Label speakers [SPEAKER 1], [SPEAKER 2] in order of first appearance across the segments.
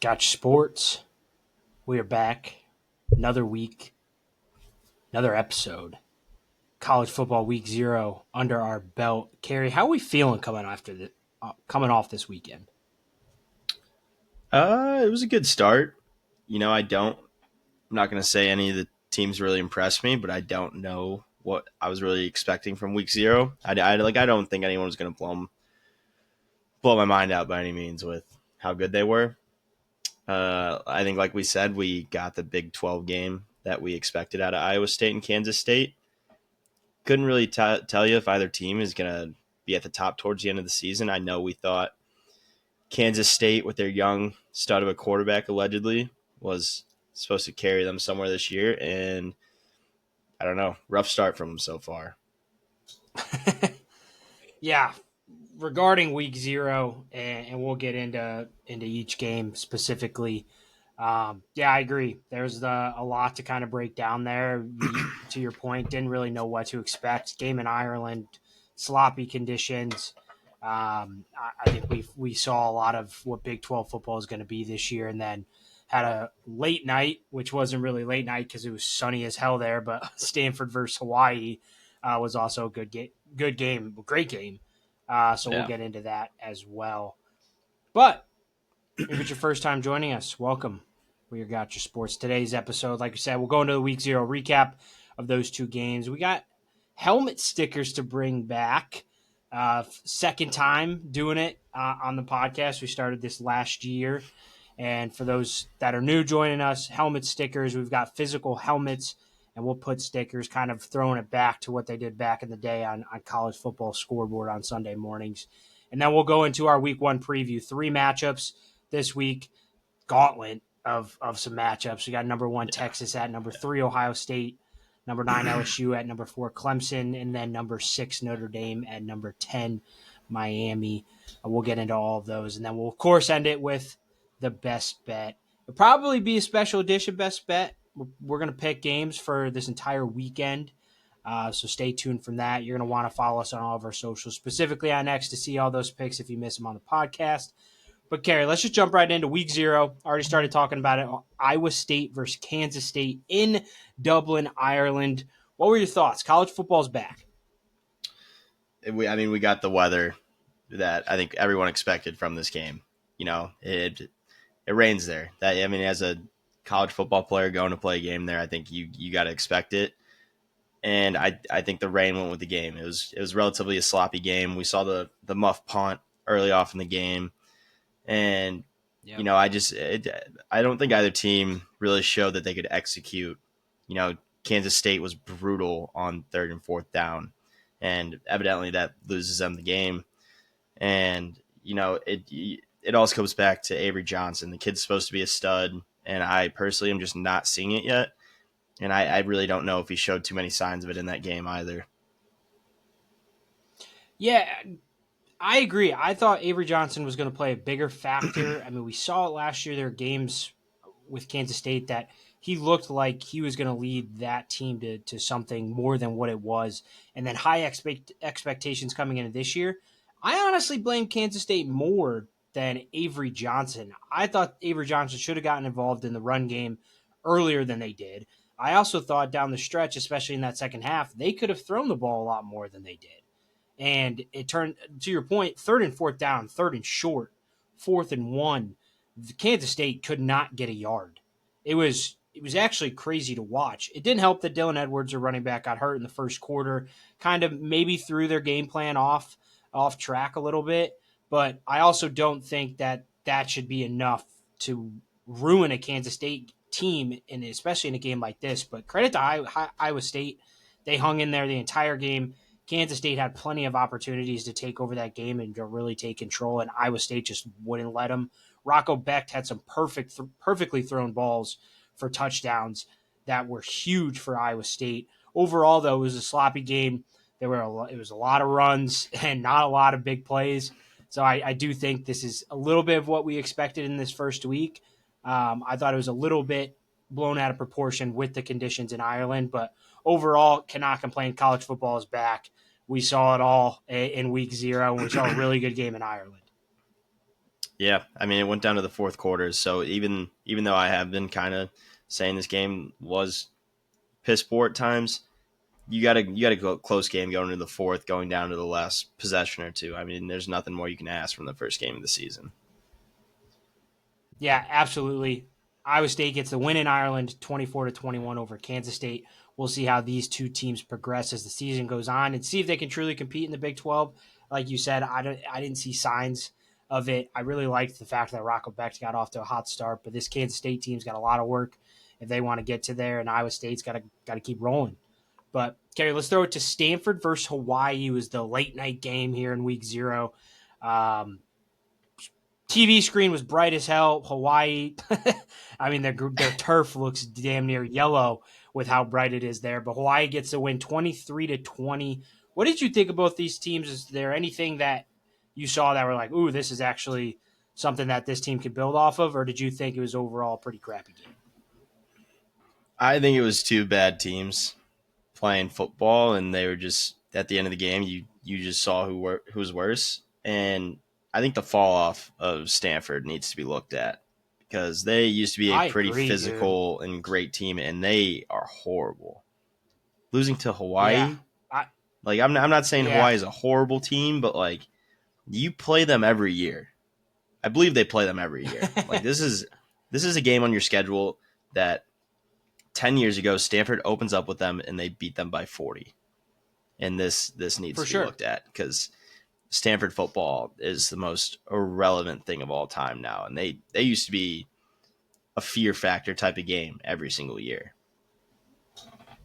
[SPEAKER 1] Gotchasports. We are back. Another week, another episode. College football week 0 under our belt. Carrie, how are we feeling coming off this weekend?
[SPEAKER 2] It was a good start. I'm not going to say any of the teams really impressed me, but I don't know what I was really expecting from week 0. I don't think anyone was going to blow my mind out by any means with how good they were. I think, like we said, we got the Big 12 game that we expected out of Iowa State and Kansas State. Couldn't really tell you if either team is going to be at the top towards the end of the season. I know we thought Kansas State, with their young stud of a quarterback, allegedly, was supposed to carry them somewhere this year. And I don't know, rough start from them so far.
[SPEAKER 1] Yeah, regarding week 0, and we'll get into each game specifically. Yeah, I agree. There's a lot to kind of break down there. To your point, didn't really know what to expect. Game in Ireland, sloppy conditions. I think we saw a lot of what Big 12 football is going to be this year, and then had a late night, which wasn't really late night because it was sunny as hell there. But Stanford versus Hawaii was also a great game. So we'll
[SPEAKER 2] Yeah.
[SPEAKER 1] get into that as well. But if it's your first time joining us, welcome. We got your sports. Today's episode, like I said, we'll go into the week 0 recap of those two games. We got helmet stickers to bring back. Second time doing it on the podcast. We started this last year. And for those that are new joining us, helmet stickers, we've got physical helmets, and we'll put stickers, kind of throwing it back to what they did back in the day on college football scoreboard on Sunday mornings. And then we'll go into our week 1 preview. 3 matchups this week, gauntlet of some matchups. We got number 1 Texas at number 3 Ohio State, number 9 LSU at number 4 Clemson, and then number 6 Notre Dame at number 10 Miami. We'll get into all of those, and then we'll of course end it with the best bet. It'll probably be a special edition best bet. We're going to pick games for this entire weekend. So stay tuned from that. You're going to want to follow us on all of our socials, specifically on X, to see all those picks if you miss them on the podcast. But, Carrie, let's just jump right into week 0. Already started talking about it. Iowa State versus Kansas State in Dublin, Ireland. What were your thoughts? College football's back.
[SPEAKER 2] We got the weather that I think everyone expected from this game. It rains there. As a college football player going to play a game there, I think you got to expect it. And I think the rain went with the game. It was relatively a sloppy game. We saw the muff punt early off in the game. And,
[SPEAKER 1] Yep.
[SPEAKER 2] I don't think either team really showed that they could execute. Kansas State was brutal on 3rd and 4th down, and evidently that loses them the game. And, it also comes back to Avery Johnson. The kid's supposed to be a stud, and I personally am just not seeing it yet. And I really don't know if he showed too many signs of it in that game either.
[SPEAKER 1] Yeah, I agree. I thought Avery Johnson was going to play a bigger factor. We saw it last year. There were games with Kansas State that he looked like he was going to lead that team to something more than what it was. And then high expectations coming into this year. I honestly blame Kansas State more than Avery Johnson. I thought Avery Johnson should have gotten involved in the run game earlier than they did. I also thought down the stretch, especially in that second half, they could have thrown the ball a lot more than they did. And it turned, to your point, 3rd and 4th down, 3rd and short, 4th and 1. Kansas State could not get a yard. It was actually crazy to watch. It didn't help that Dylan Edwards, their running back, got hurt in the first quarter, kind of maybe threw their game plan off track a little bit. But I also don't think that should be enough to ruin a Kansas State team, and especially in a game like this. But credit to Iowa State. They hung in there the entire game. Kansas State had plenty of opportunities to take over that game and to really take control, and Iowa State just wouldn't let them. Rocco Becht had some perfectly thrown balls for touchdowns that were huge for Iowa State. Overall, though, it was a sloppy game. It was a lot of runs and not a lot of big plays. So I do think this is a little bit of what we expected in this first week. I thought it was a little bit blown out of proportion with the conditions in Ireland, but overall, cannot complain. College football is back. We saw it all in week 0, and we saw a really good game in Ireland.
[SPEAKER 2] Yeah, I mean, it went down to the fourth quarters. So even though I have been kind of saying this game was piss poor at times, you got to go close game going into the fourth, going down to the last possession or two. I mean, there's nothing more you can ask from the first game of the season.
[SPEAKER 1] Yeah, absolutely. Iowa State gets the win in Ireland, 24-21 over Kansas State. We'll see how these two teams progress as the season goes on, and see if they can truly compete in the Big 12. Like you said, I didn't see signs of it. I really liked the fact that Rocco Becht got off to a hot start, but this Kansas State team's got a lot of work if they want to get to there, and Iowa State's got to keep rolling. But Kerry, let's throw it to Stanford versus Hawaii. It was the late night game here in Week 0. Um, TV screen was bright as hell. Hawaii, I mean, their turf looks damn near yellow with how bright it is there. But Hawaii gets a win 23-20. What did you think of both these teams? Is there anything that you saw that were like, ooh, this is actually something that this team could build off of? Or did you think it was overall a pretty crappy game?
[SPEAKER 2] I think it was two bad teams playing football, and they were just at the end of the game. You just saw who was worse, and I think the fall off of Stanford needs to be looked at because they used to be a
[SPEAKER 1] I
[SPEAKER 2] pretty
[SPEAKER 1] agree, dude.
[SPEAKER 2] physical and great team, and they are horrible. Losing to
[SPEAKER 1] Yeah.
[SPEAKER 2] Hawaii,
[SPEAKER 1] I,
[SPEAKER 2] like I'm not saying
[SPEAKER 1] yeah.
[SPEAKER 2] Hawaii is a horrible team, but like you play them every year. I believe they play them every year. Like this is a game on your schedule that 10 years ago Stanford opens up with them and they beat them by 40. And this needs
[SPEAKER 1] For
[SPEAKER 2] to be
[SPEAKER 1] sure.
[SPEAKER 2] looked at because Stanford football is the most irrelevant thing of all time now, and they used to be a fear factor type of game every single year.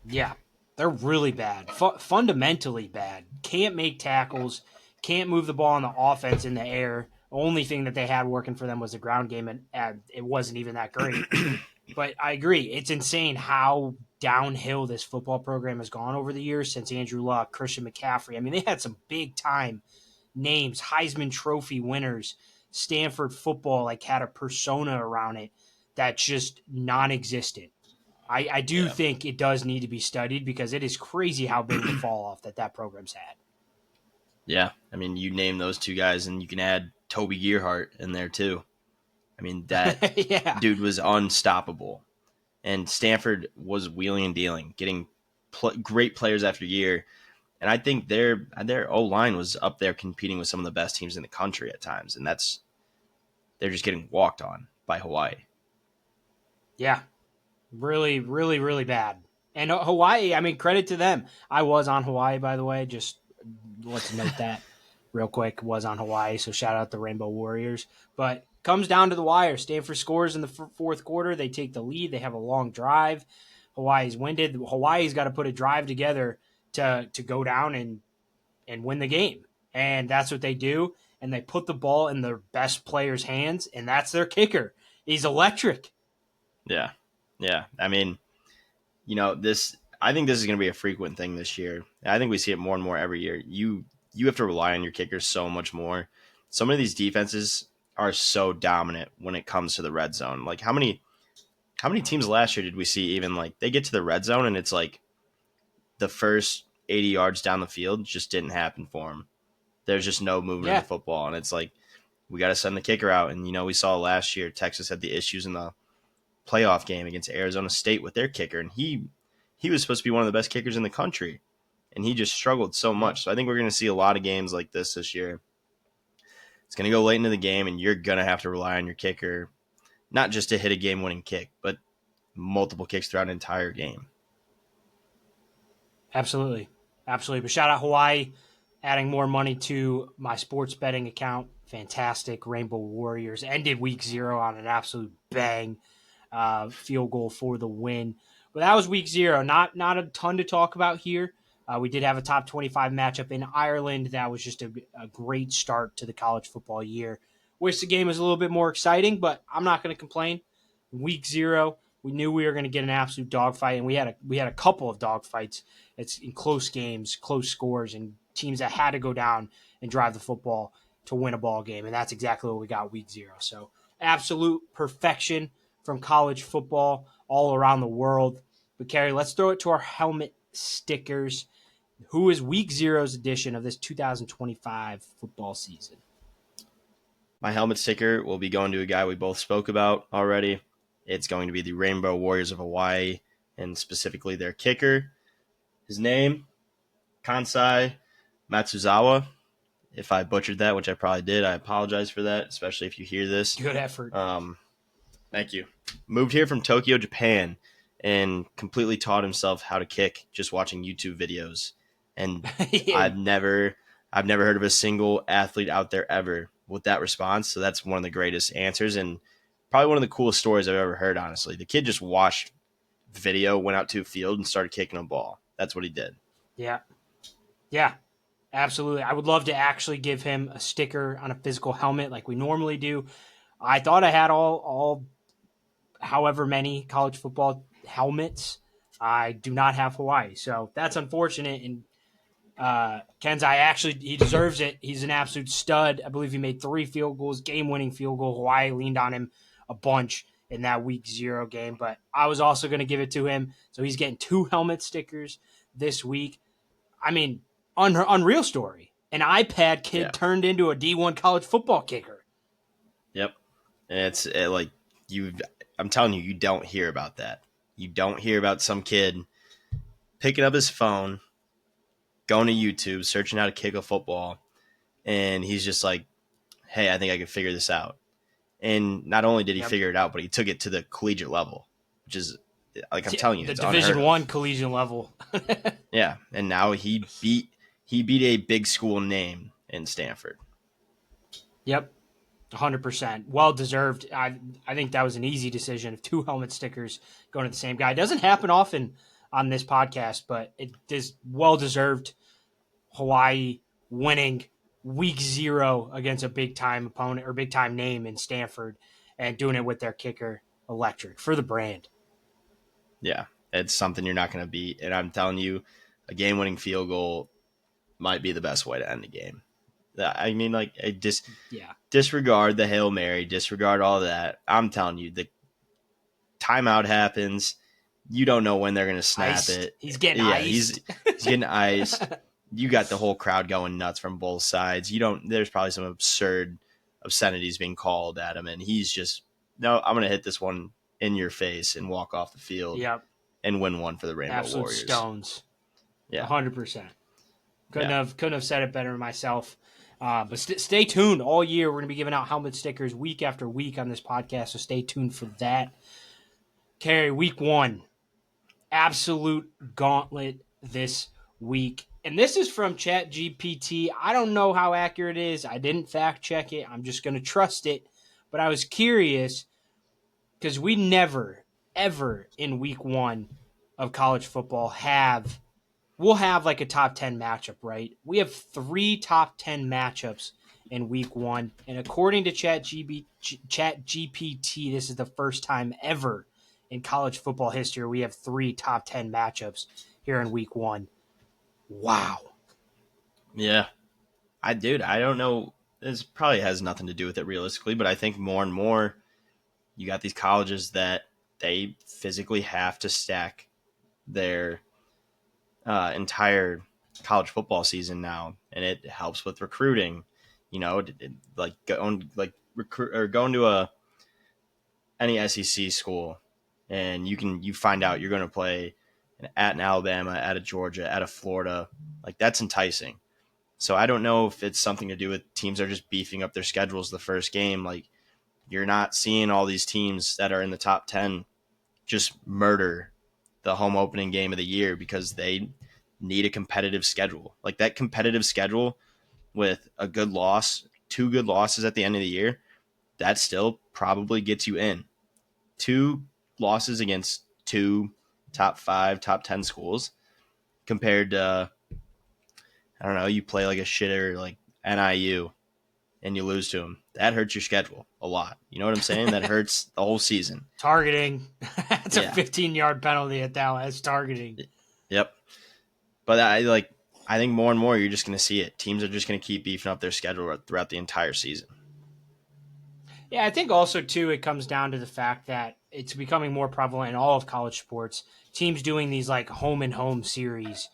[SPEAKER 1] Yeah, they're really bad. Fundamentally bad. Can't make tackles. Can't move the ball on the offense in the air. Only thing that they had working for them was the ground game, and it wasn't even that great. But I agree. It's insane how downhill this football program has gone over the years since Andrew Luck, Christian McCaffrey. I mean, they had some big time names, Heisman Trophy winners. Stanford football like had a persona around it that's just non-existent. I do
[SPEAKER 2] Yeah,
[SPEAKER 1] think it does need to be studied because it is crazy how big of a fall off that program's had.
[SPEAKER 2] yeah. I mean, you name those two guys, and you can add Toby Gearhart in there too. I mean, that
[SPEAKER 1] Yeah,
[SPEAKER 2] dude was unstoppable, and Stanford was wheeling and dealing, getting great players after year. And I think their O line was up there competing with some of the best teams in the country at times, and they're just getting walked on by Hawaii.
[SPEAKER 1] yeah, really, really, really bad. And Hawaii, I mean, credit to them. I was on Hawaii, by the way. Just let's note that real quick. Was on Hawaii, so shout out the Rainbow Warriors. But comes down to the wire. Stanford scores in the fourth quarter. They take the lead. They have a long drive. Hawaii's winded. Hawaii's got to put a drive together to go down and win the game. And that's what they do. And they put the ball in their best player's hands, and that's their kicker. He's electric.
[SPEAKER 2] Yeah, yeah. I mean, this. I think this is going to be a frequent thing this year. I think we see it more and more every year. You have to rely on your kickers so much more. Some of these defenses are so dominant when it comes to the red zone. Like how many teams last year did we see even like they get to the red zone and it's like the first 80 yards down the field just didn't happen for them. There's just no movement of
[SPEAKER 1] Yeah.
[SPEAKER 2] the football, and it's like we got to send the kicker out. And we saw last year Texas had the issues in the playoff game against Arizona State with their kicker, and he was supposed to be one of the best kickers in the country, and he just struggled so
[SPEAKER 1] Yep.
[SPEAKER 2] much. So I think we're going to see a lot of games like this year. It's going to go late into the game, and you're going to have to rely on your kicker, not just to hit a game-winning kick, but multiple kicks throughout an entire game.
[SPEAKER 1] Absolutely. Absolutely. But shout out Hawaii, adding more money to my sports betting account. Fantastic. Rainbow Warriors ended week 0 on an absolute bang. Field goal for the win. But that was week 0. Not a ton to talk about here. We did have a top 25 matchup in Ireland. That was just a great start to the college football year. Wish the game was a little bit more exciting, but I'm not going to complain. Week 0, we knew we were going to get an absolute dogfight, and we had a couple of dogfights. It's in close games, close scores, and teams that had to go down and drive the football to win a ball game, and that's exactly what we got week 0. So absolute perfection from college football all around the world. But Kerry, let's throw it to our helmet stickers. Who is week 0's edition of this 2025 football season?
[SPEAKER 2] My helmet sticker will be going to a guy we both spoke about already. It's going to be the Rainbow Warriors of Hawaii, and specifically their kicker. His name, Kansai Matsuzawa. If I butchered that, which I probably did, I apologize for that, especially if you hear this.
[SPEAKER 1] Good effort.
[SPEAKER 2] Thank you. Moved here from Tokyo, Japan, and completely taught himself how to kick just watching YouTube videos. And
[SPEAKER 1] Yeah.
[SPEAKER 2] I've never heard of a single athlete out there ever with that response. So that's one of the greatest answers and probably one of the coolest stories I've ever heard. Honestly, the kid just watched video, went out to a field, and started kicking a ball. That's what he did.
[SPEAKER 1] Yeah. Yeah. Absolutely. I would love to actually give him a sticker on a physical helmet like we normally do. I thought I had all however many college football helmets. I do not have Hawaii, so that's unfortunate. And Kenzai actually he deserves it. He's an absolute stud. I believe he made 3 field goals, game-winning field goal. Hawaii leaned on him a bunch in that week 0 game, but I was also going to give it to him. So he's getting 2 helmet stickers this week. I mean, unreal story. An iPad kid
[SPEAKER 2] Yeah.
[SPEAKER 1] turned into a D1 college football kicker.
[SPEAKER 2] Yep. And like you. I'm telling you, you don't hear about that. You don't hear about some kid picking up his phone, going to YouTube, searching how to kick a football, and he's just like, "Hey, I think I can figure this out." And not only did he
[SPEAKER 1] Yep.
[SPEAKER 2] figure it out, but he took it to the collegiate level, which is like I'm
[SPEAKER 1] Yeah,
[SPEAKER 2] telling you,
[SPEAKER 1] the
[SPEAKER 2] it's unheard
[SPEAKER 1] Division
[SPEAKER 2] of.
[SPEAKER 1] One collegiate level.
[SPEAKER 2] Yeah, and now he beat a big school name in Stanford.
[SPEAKER 1] Yep. 100%. Well deserved. I think that was an easy decision of 2 helmet stickers going to the same guy. It doesn't happen often on this podcast, but it is well deserved. Hawaii winning week 0 against a big time opponent or big time name in Stanford and doing it with their kicker electric for the brand.
[SPEAKER 2] Yeah, it's something you're not going to beat, and I'm telling you, a game-winning field goal might be the best way to end the game. I mean, like,
[SPEAKER 1] Yeah.
[SPEAKER 2] disregard the Hail Mary, disregard all that. I'm telling you, the timeout happens. You don't know when they're going to snap
[SPEAKER 1] Iced.
[SPEAKER 2] it.
[SPEAKER 1] He's getting
[SPEAKER 2] Yeah,
[SPEAKER 1] iced.
[SPEAKER 2] he's getting iced. You got the whole crowd going nuts from both sides. You don't. There's probably some absurd obscenities being called at him, and he's just no. I'm going to hit this one in your face and walk off the field
[SPEAKER 1] Yep.
[SPEAKER 2] and win one for the Rainbow
[SPEAKER 1] Absolute
[SPEAKER 2] Warriors.
[SPEAKER 1] stones.
[SPEAKER 2] Yeah,
[SPEAKER 1] 100%. Couldn't
[SPEAKER 2] yeah,
[SPEAKER 1] have said it better myself. But stay tuned all year. We're going to be giving out helmet stickers week after week on this podcast, so stay tuned for that. Carrie, week 1, absolute gauntlet this week. And this is from ChatGPT. I don't know how accurate it is. I didn't fact check it. I'm just going to trust it. But I was curious because we never, ever in week 1 of college football we'll have like a top 10 matchup, right? We have 3 top 10 matchups in week 1. And according to ChatGPT, this is the first time ever in college football history we have 3 top 10 matchups here in week 1. Wow.
[SPEAKER 2] yeah. I don't know. This probably has nothing to do with it realistically, but I think more and more you got these colleges that they physically have to stack their entire college football season now, and it helps with recruiting. You know, going to any SEC school, and you find out you're going to play at an Alabama, at a Georgia, at a Florida. Like that's enticing. So I don't know if it's something to do with teams are just beefing up their schedules the first game. Like you're not seeing all these teams that are in the top 10 just murder the home opening game of the year because they need a competitive schedule. Like that competitive schedule with a good loss, 2 good losses at the end of the year, that still probably gets you in. 2 losses against 2 top 5, top 10 schools compared to, I don't know, you play like a shitter like NIU and you lose to them. That hurts your schedule a lot. You know what I'm saying? That hurts the whole season.
[SPEAKER 1] Targeting. That's a
[SPEAKER 2] Yeah.
[SPEAKER 1] 15-yard penalty at that. That's targeting.
[SPEAKER 2] Yep. But I think more and more you're just going to see it. Teams are just going to keep beefing up their schedule throughout the entire season.
[SPEAKER 1] Yeah, I think also too it comes down to the fact that it's becoming more prevalent in all of college sports. Teams doing these like home and home series,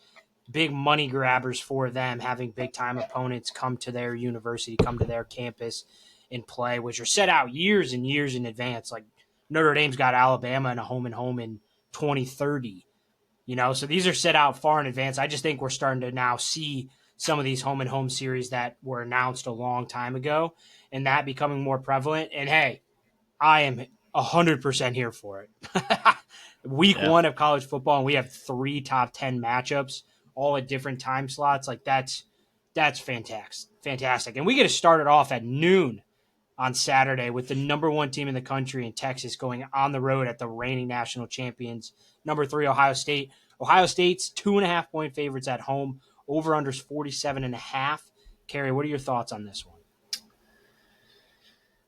[SPEAKER 1] big money grabbers for them, having big time opponents come to their university, come to their campus. in play, which are set out years and years in advance. Like Notre Dame's got Alabama in a home and home in 2030. So these are set out far in advance. I just think we're starting to now see some of these home and home series that were announced a long time ago, and that becoming more prevalent. And hey, I am 100% here for it. Week
[SPEAKER 2] Yeah.
[SPEAKER 1] one of college football, and we have 3 top 10 matchups, all at different time slots. Like that's fantastic. And we get to start it off at noon on Saturday with the number one team in the country in Texas going on the road at the reigning national champions, number 3 Ohio State. Ohio State's 2.5 point favorites at home. Over unders 47.5. Carrie, what are your thoughts on this one?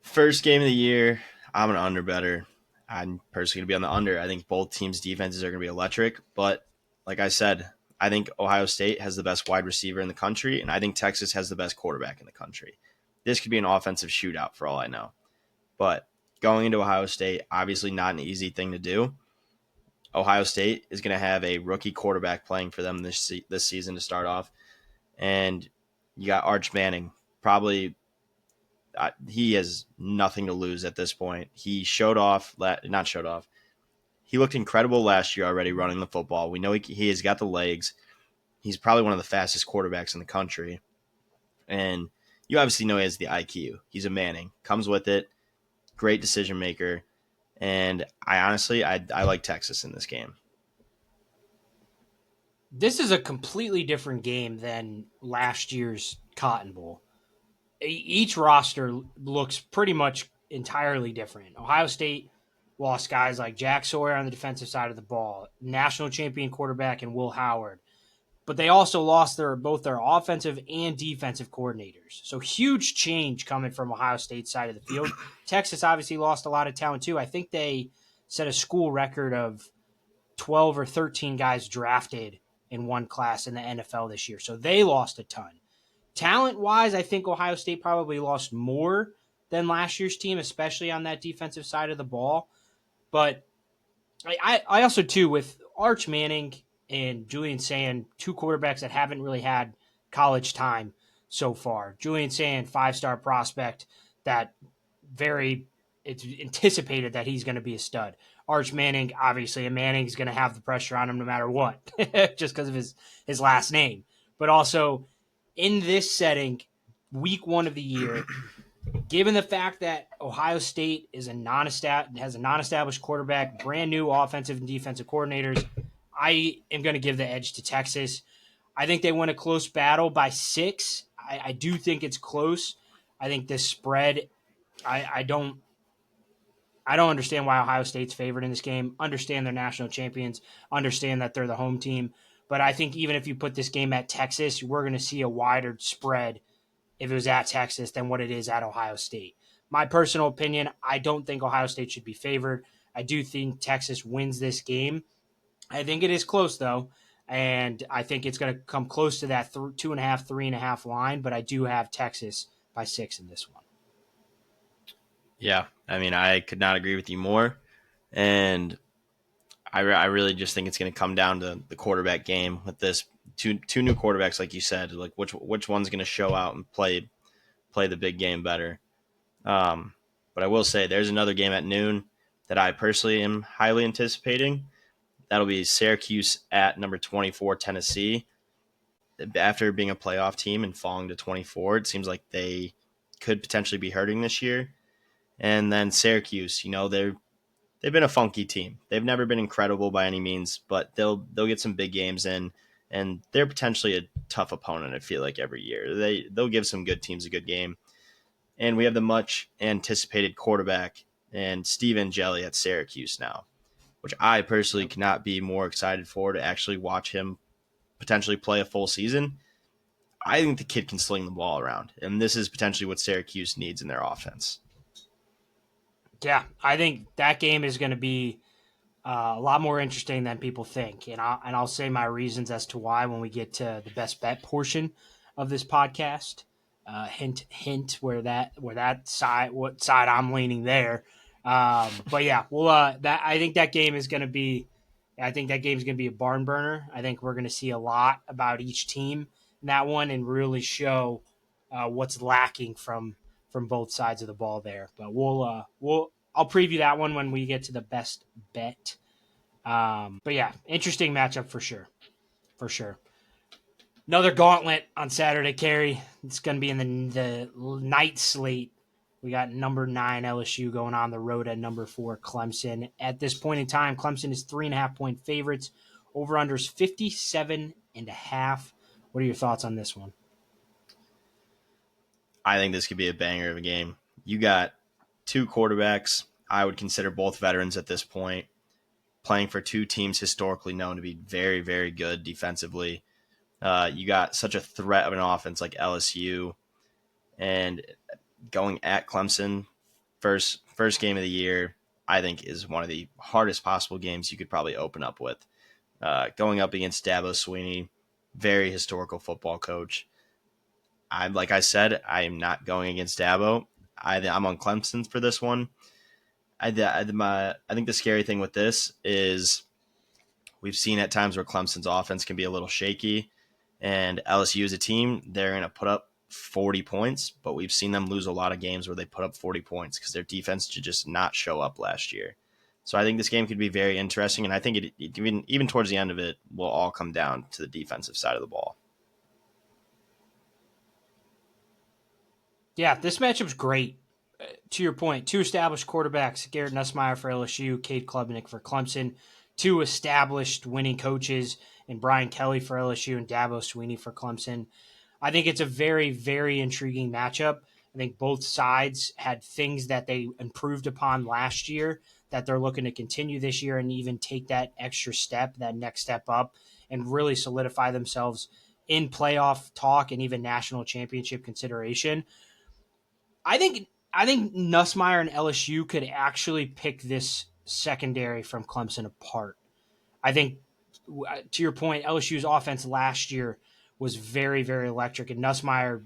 [SPEAKER 2] First game of the year, I'm an under better. I'm personally going to be on the under. I think both teams' defenses are going to be electric. But like I said, I think Ohio State has the best wide receiver in the country, and I think Texas has the best quarterback in the country. This could be an offensive shootout for all I know. But going into Ohio State, obviously not an easy thing to do. Ohio State is going to have a rookie quarterback playing for them this season to start off. And you got Arch Manning, probably he has nothing to lose at this point. He showed off, not showed off. He looked incredible last year already running the football. We know he has got the legs. He's probably one of the fastest quarterbacks in the country. And you obviously know he has the IQ. He's a Manning. Comes with it. Great decision maker. And I like Texas in this game.
[SPEAKER 1] This is a completely different game than last year's Cotton Bowl. Each roster looks pretty much entirely different. Ohio State lost guys like Jack Sawyer on the defensive side of the ball, national champion quarterback, and Will Howard. But they also lost both their offensive and defensive coordinators. So huge change coming from Ohio State's side of the field. Texas obviously lost a lot of talent too. I think they set a school record of 12 or 13 guys drafted in one class in the NFL this year. So they lost a ton. Talent wise, I think Ohio State probably lost more than last year's team, especially on that defensive side of the ball. But I also, too, with Arch Manning and Julian Sand, 2 quarterbacks that haven't really had college time so far. Julian Sand, 5-star prospect that it's anticipated that he's going to be a stud. Arch Manning, obviously, and Manning's going to have the pressure on him no matter what, just because of his last name. But also, in this setting, week one of the year, given the fact that Ohio State has a non-established quarterback, brand new offensive and defensive coordinators, I am going to give the edge to Texas. I think they win a close battle by 6. I do think it's close. I think this spread, I don't understand why Ohio State's favored in this game. Understand they're national champions. Understand that they're the home team. But I think even if you put this game at Texas, we're going to see a wider spread if it was at Texas than what it is at Ohio State. My personal opinion, I don't think Ohio State should be favored. I do think Texas wins this game. I think it is close, though, and I think it's going to come close to that 2.5, 3.5 line, but I do have Texas by 6 in this one.
[SPEAKER 2] Yeah, I mean, I could not agree with you more. And I really just think it's going to come down to the quarterback game with this two new quarterbacks, like you said. Like which one's going to show out and play the big game better. But I will say there's another game at noon that I personally am highly anticipating. That'll be Syracuse at number 24 Tennessee. After being a playoff team and falling to 24, it seems like they could potentially be hurting this year. And then Syracuse, they've been a funky team. They've never been incredible by any means, but they'll get some big games in, and they're potentially a tough opponent. I feel like every year they'll give some good teams a good game. And we have the much anticipated quarterback and Steve Angeli at Syracuse now, which I personally cannot be more excited for to actually watch him potentially play a full season. I think the kid can sling the ball around, and this is potentially what Syracuse needs in their offense.
[SPEAKER 1] Yeah, I think that game is going to be a lot more interesting than people think, and I'll say my reasons as to why when we get to the best bet portion of this podcast. Hint, what side I'm leaning there. But yeah, well, that I think that game is going to be. I think that game is going to be a barn burner. I think we're going to see a lot about each team in that one and really show what's lacking from from both sides of the ball there. But I'll preview that one when we get to the best bet. But yeah, interesting matchup for sure, for sure. Another gauntlet on Saturday, Carey. It's going to be in the night slate. We got number 9 LSU going on the road at number 4 Clemson. At this point in time, Clemson is 3.5-point favorites. Over unders 57.5. What are your thoughts on this one?
[SPEAKER 2] I think this could be a banger of a game. You got two quarterbacks. I would consider both veterans at this point, playing for two teams historically known to be very, very good defensively. You got such a threat of an offense like LSU, and going at Clemson, first game of the year, I think is one of the hardest possible games you could probably open up with. Going up against Dabo Swinney, very historical football coach. Like I said, I am not going against Dabo. I'm on Clemson for this one. I think the scary thing with this is we've seen at times where Clemson's offense can be a little shaky, and LSU as a team, they're going to put up 40 points, but we've seen them lose a lot of games where they put up 40 points because their defense did just not show up last year. So I think this game could be very interesting, and I think even towards the end of it will all come down to the defensive side of the ball.
[SPEAKER 1] Yeah, this matchup's great. To your point, two established quarterbacks, Garrett Nussmeier for LSU, Cade Klubnik for Clemson, two established winning coaches, and Brian Kelly for LSU and Dabo Swinney for Clemson. I think it's a very, very intriguing matchup. I think both sides had things that they improved upon last year that they're looking to continue this year and even take that extra step, that next step up, and really solidify themselves in playoff talk and even national championship consideration. I think Nussmeier and LSU could actually pick this secondary from Clemson apart. I think, to your point, LSU's offense last year was very, very electric, and Nussmeier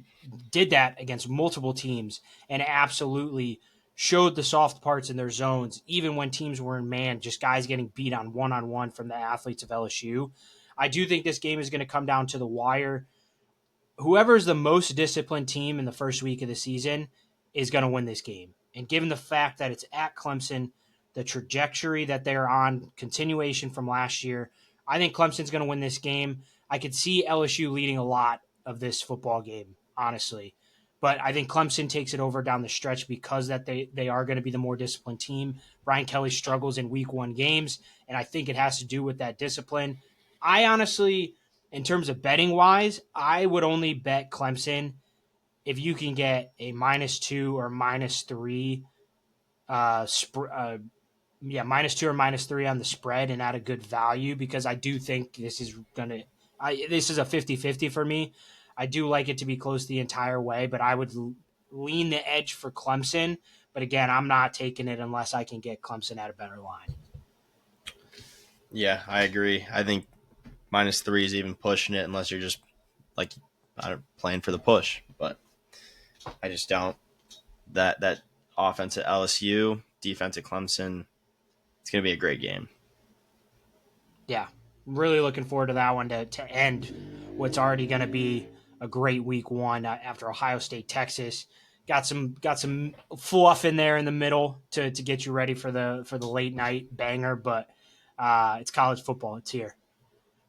[SPEAKER 1] did that against multiple teams and absolutely showed the soft parts in their zones, even when teams were in man, just guys getting beat on one from the athletes of LSU. I do think this game is going to come down to the wire. Whoever is the most disciplined team in the first week of the season is going to win this game. And given the fact that it's at Clemson, the trajectory that they're on, continuation from last year, I think Clemson's going to win this game. I could see LSU leading a lot of this football game, honestly. But I think Clemson takes it over down the stretch because that they are going to be the more disciplined team. Brian Kelly struggles in week 1 games, and I think it has to do with that discipline. I honestly, in terms of betting wise, I would only bet Clemson if you can get a -2 or -3, -2 or -3 on the spread and at a good value, because I do think this is this is a 50-50 for me. I do like it to be close the entire way, but I would lean the edge for Clemson. But again, I'm not taking it unless I can get Clemson at a better line.
[SPEAKER 2] Yeah, I agree. I think -3 is even pushing it unless you're just like playing for the push. But I just don't. That offense at LSU, defense at Clemson, it's going to be a great game.
[SPEAKER 1] Yeah, really looking forward to that one to end what's already going to be a great week 1 after Ohio State, Texas. Got some fluff in there in the middle to get you ready for the late night banger, but it's college football. It's here.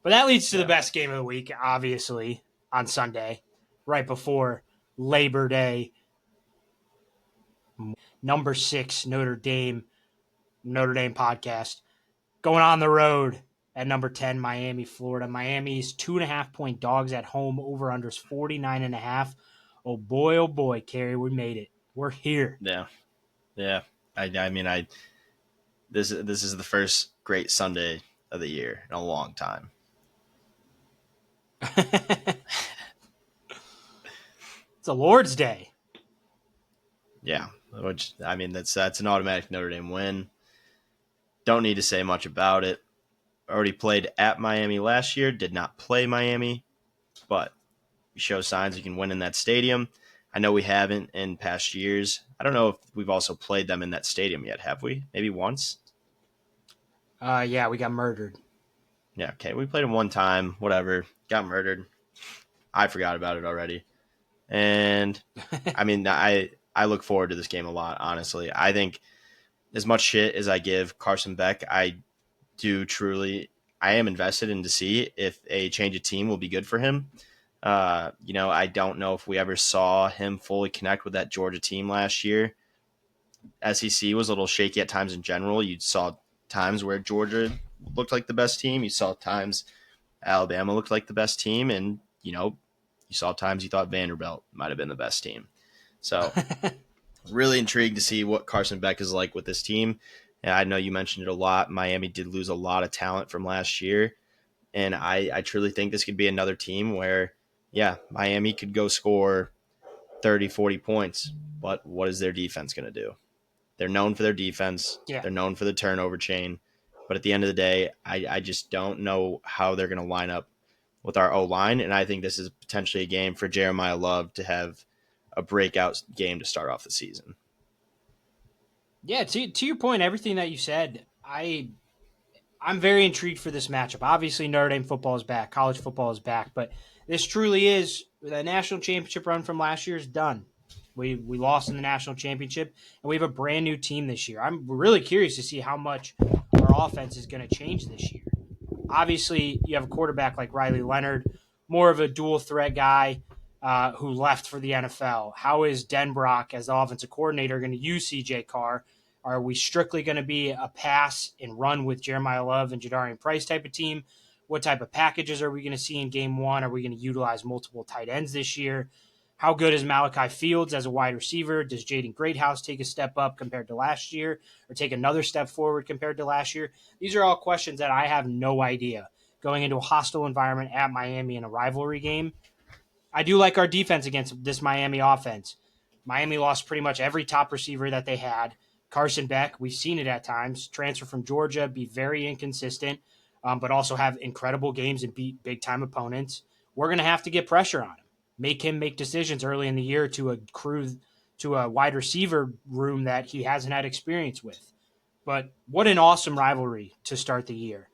[SPEAKER 1] But that leads to the
[SPEAKER 2] Yeah.
[SPEAKER 1] best game of the week, obviously, on Sunday, right before Labor Day. Number 6 Notre Dame podcast going on the road at number 10 Miami, Florida. Miami's 2.5-point dogs at home. Over unders 49.5. Oh boy, Carey, we made it. We're here.
[SPEAKER 2] Yeah. Yeah. I mean, this is the first great Sunday of the year in a long time.
[SPEAKER 1] It's a Lord's Day.
[SPEAKER 2] Yeah, which I mean that's an automatic Notre Dame win. Don't need to say much about it. Already played at Miami last year. Did not play Miami, but we show signs we can win in that stadium. I know we haven't in past years. I don't know if we've also played them in that stadium yet. Have we? Maybe once.
[SPEAKER 1] Yeah, we got murdered.
[SPEAKER 2] Yeah. Okay. We played them one time. Whatever. Got murdered. I forgot about it already. And I mean, I look forward to this game a lot, honestly. I think as much shit as I give Carson Beck, I do truly, I am invested in to see if a change of team will be good for him. I don't know if we ever saw him fully connect with that Georgia team last year. SEC was a little shaky at times in general. You saw times where Georgia looked like the best team. You saw times Alabama looked like the best team, and you saw times you thought Vanderbilt might have been the best team. So really intrigued to see what Carson Beck is like with this team. And I know you mentioned it a lot. Miami did lose a lot of talent from last year. And I truly think this could be another team where, yeah, Miami could go score 30, 40 points. But what is their defense going to do? They're known for their defense.
[SPEAKER 1] Yeah.
[SPEAKER 2] They're known for the turnover chain. But at the end of the day, I just don't know how they're going to line up with our O line. And I think this is potentially a game for Jeremiah Love to have a breakout game to start off the season.
[SPEAKER 1] Yeah, to your point, everything that you said, I'm very intrigued for this matchup. Obviously, Notre Dame football is back, college football is back, but this truly is the national championship run from last year is done. We lost in the national championship, and we have a brand new team this year. I'm really curious to see how much our offense is going to change this year. Obviously, you have a quarterback like Riley Leonard, more of a dual threat guy who left for the NFL. How is Denbrock, as the offensive coordinator, going to use CJ Carr? Are we strictly going to be a pass and run with Jeremiah Love and Jadarian Price type of team? What type of packages are we going to see in game one? Are we going to utilize multiple tight ends this year? How good is Malachi Fields as a wide receiver? Does Jaden Greathouse take a step up compared to last year or take another step forward compared to last year? These are all questions that I have no idea going into a hostile environment at Miami in a rivalry game. I do like our defense against this Miami offense. Miami lost pretty much every top receiver that they had. Carson Beck, we've seen it at times, transfer from Georgia, be very inconsistent, but also have incredible games and beat big time opponents. We're going to have to get pressure on him, make him make decisions early in the year to a wide receiver room that he hasn't had experience with. But what an awesome rivalry to start the year.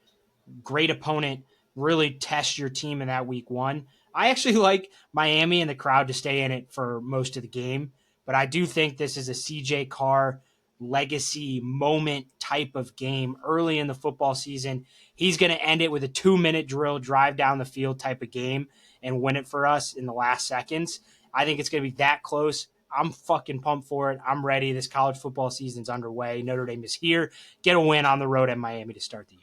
[SPEAKER 1] Great opponent, really test your team in that week one. I actually like Miami and the crowd to stay in it for most of the game, but I do think this is a CJ Carr legacy moment type of game early in the football season. He's going to end it with a 2-minute drill, drive down the field type of game and win it for us in the last seconds. I think it's going to be that close. I'm fucking pumped for it. I'm ready. This college football season's underway. Notre Dame is here. Get a win on the road at Miami to start the year.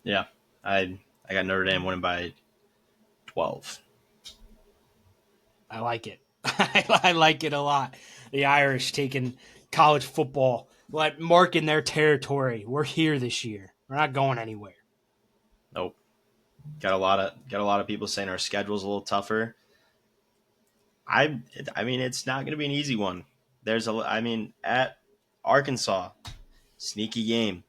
[SPEAKER 2] Yeah, I got Notre Dame winning by 12.
[SPEAKER 1] I like it. I like it a lot. The Irish taking college football, marking their territory. We're here this year. We're not going anywhere.
[SPEAKER 2] Nope. Got a lot of people saying our schedule's a little tougher. I I mean it's not going to be an easy one. At Arkansas, sneaky game.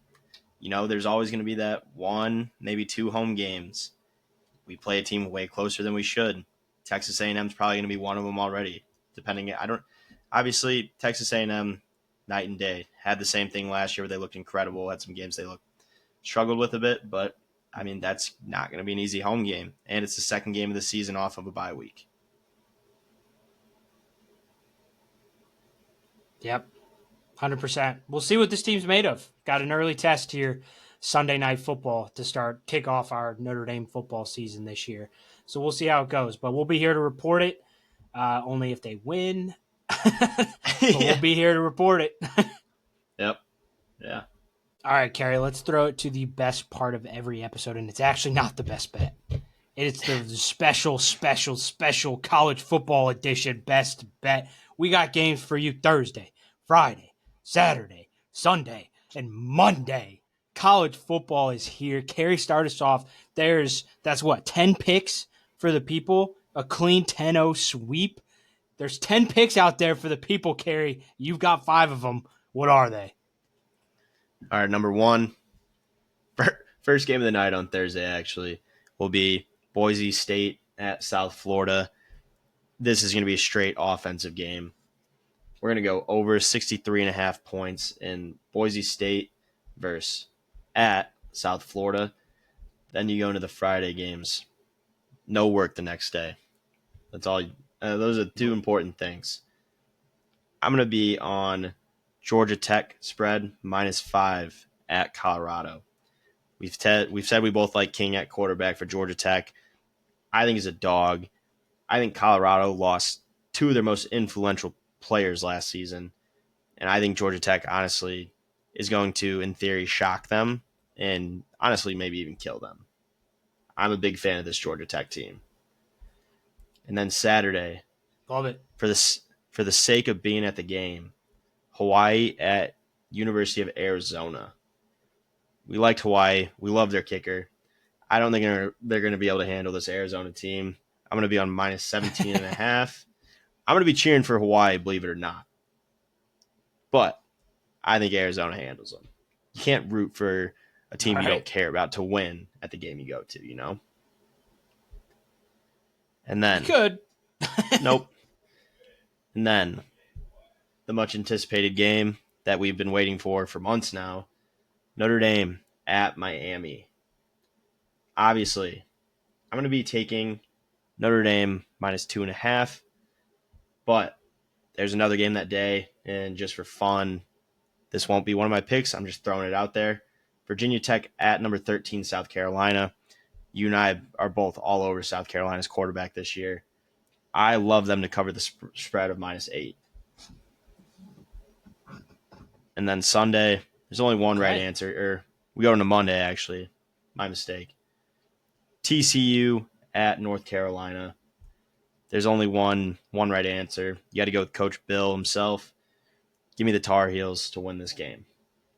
[SPEAKER 2] There's always going to be that one, maybe two home games. We play a team way closer than we should. Texas A&M is probably going to be one of them already. Depending, I don't. Obviously, Texas A&M, night and day, had the same thing last year where they looked incredible. Had some games they struggled with a bit, but that's not going to be an easy home game, and it's the second game of the season off of a bye week.
[SPEAKER 1] Yep, 100%. We'll see what this team's made of. Got an early test here, Sunday Night Football, to kick off our Notre Dame football season this year. So we'll see how it goes. But we'll be here to report it, only if they win. But
[SPEAKER 2] Yeah.
[SPEAKER 1] we'll be here to report it.
[SPEAKER 2] Yep. Yeah.
[SPEAKER 1] All right, Carrie, let's throw it to the best part of every episode, and it's actually not the best bet. It's the special college football edition best bet. We got games for you Thursday, Friday, Saturday, Sunday, and Monday. College football is here. Carrie, start us off. That's what, 10 picks for the people? A clean 10-0 sweep? There's 10 picks out there for the people, Carrie. You've got 5 of them. What are they?
[SPEAKER 2] All right. Number one, first game of the night on Thursday actually will be Boise State at South Florida. This is going to be a straight offensive game. We're going to go over 63.5 points in Boise State versus at South Florida. Then you go into the Friday games. No work the next day. That's all. Those are two important things. I'm going to be on Georgia Tech spread -5 at Colorado. We've said we both like King at quarterback for Georgia Tech. I think he's a dog. I think Colorado lost two of their most influential players last season, and I think Georgia Tech honestly is going to, in theory, shock them and honestly maybe even kill them. I'm a big fan of this Georgia Tech team. And then Saturday,
[SPEAKER 1] Love it.
[SPEAKER 2] for this for the sake of being at the game, Hawaii at University of Arizona. We liked Hawaii. We love their kicker. I don't think they're going to be able to handle this Arizona team. I'm going to be on -17.5. I'm going to be cheering for Hawaii, believe it or not. But I think Arizona handles them. You can't root for a
[SPEAKER 1] All
[SPEAKER 2] team you don't
[SPEAKER 1] right.
[SPEAKER 2] care about to win at the game you go to, you know? And
[SPEAKER 1] You
[SPEAKER 2] then,
[SPEAKER 1] could.
[SPEAKER 2] nope. And then, the much anticipated game that we've been waiting for months now, Notre Dame at Miami. Obviously, I'm going to be taking Notre Dame -2.5, but there's another game that day, and just for fun, this won't be one of my picks. I'm just throwing it out there. Virginia Tech at number 13, South Carolina. You and I are both all over South Carolina's quarterback this year. I love them to cover the spread of -8. And then Sunday, there's only one right
[SPEAKER 1] Okay.
[SPEAKER 2] answer. Or we go into Monday, actually. My mistake. TCU at North Carolina. There's only one right answer. You got to go with Coach Bill himself. Give me the Tar Heels to win this game.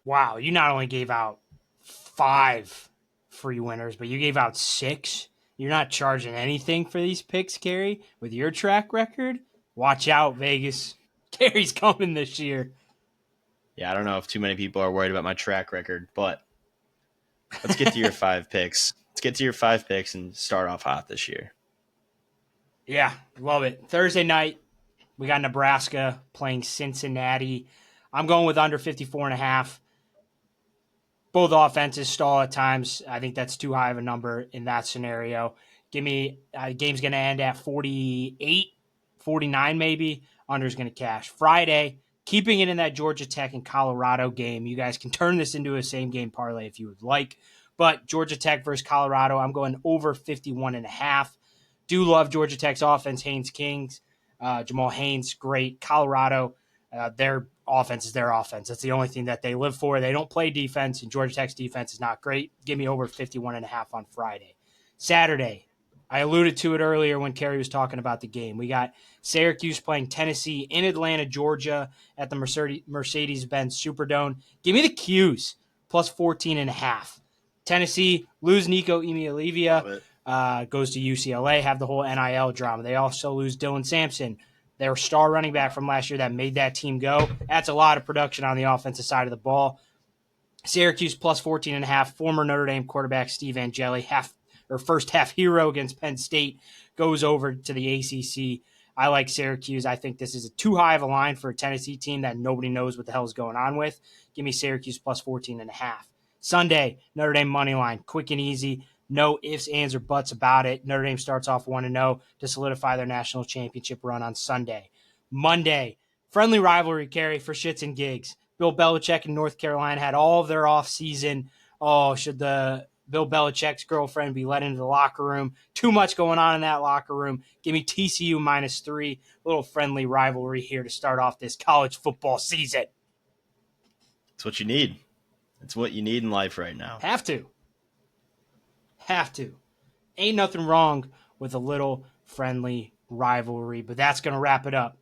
[SPEAKER 1] Wow. You not only gave out 5 free winners, but you gave out 6. You're not charging anything for these picks, Carrie, with your track record. Watch out, Vegas. Carrie's coming this year.
[SPEAKER 2] Yeah, I don't know if too many people are worried about my track record, but let's get to your 5 picks. Let's get to your 5 picks and start off hot this year.
[SPEAKER 1] Yeah, love it. Thursday night, we got Nebraska playing Cincinnati. I'm going with under 54.5. Both offenses stall at times. I think that's too high of a number in that scenario. Give me game's going to end at 48, 49 maybe. Under's going to cash. Friday, keeping it in that Georgia Tech and Colorado game. You guys can turn this into a same game parlay if you would like. But Georgia Tech versus Colorado, I'm going over 51.5. Do love Georgia Tech's offense. Haynes Kings, Jamal Haynes, great. Colorado, their offense is their offense. That's the only thing that they live for. They don't play defense, and Georgia Tech's defense is not great. Give me over 51.5 on Friday. Saturday, I alluded to it earlier when Kerry was talking about the game. We got Syracuse playing Tennessee in Atlanta, Georgia at the Mercedes-Benz Superdome. Give me the Qs, plus 14.5. Tennessee, lose Nico
[SPEAKER 2] Love
[SPEAKER 1] Iamaleava,
[SPEAKER 2] it.
[SPEAKER 1] goes to UCLA, have the whole NIL drama. They also lose Dylan Sampson, their star running back from last year that made that team go. That's a lot of production on the offensive side of the ball. Syracuse plus 14.5. Former Notre Dame quarterback Steve Angeli, first half hero against Penn State, goes over to the ACC. I like Syracuse. I think this is too high of a line for a Tennessee team that nobody knows what the hell is going on with. Give me Syracuse plus 14.5. Sunday, Notre Dame money line, quick and easy. No ifs, ands, or buts about it. Notre Dame starts off 1-0 to solidify their national championship run on Sunday. Monday, friendly rivalry carry for shits and gigs. Bill Belichick in North Carolina had all of their offseason. Oh, should the Bill Belichick's girlfriend be let into the locker room? Too much going on in that locker room. Give me TCU -3. A little friendly rivalry here to start off this college football season.
[SPEAKER 2] It's what you need. It's what you need in life right now.
[SPEAKER 1] Have to. Have to. Ain't nothing wrong with a little friendly rivalry, but that's going to wrap it up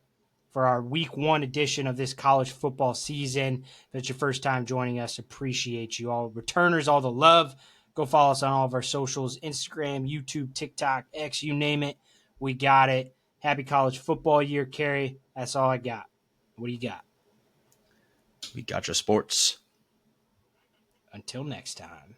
[SPEAKER 1] for our week 1 edition of this college football season. If it's your first time joining us, appreciate you all. Returners, all the love. Go follow us on all of our socials, Instagram, YouTube, TikTok, X, you name it. We got it. Happy college football year, Kerry. That's all I got. What do you got?
[SPEAKER 2] We got your sports.
[SPEAKER 1] Until next time.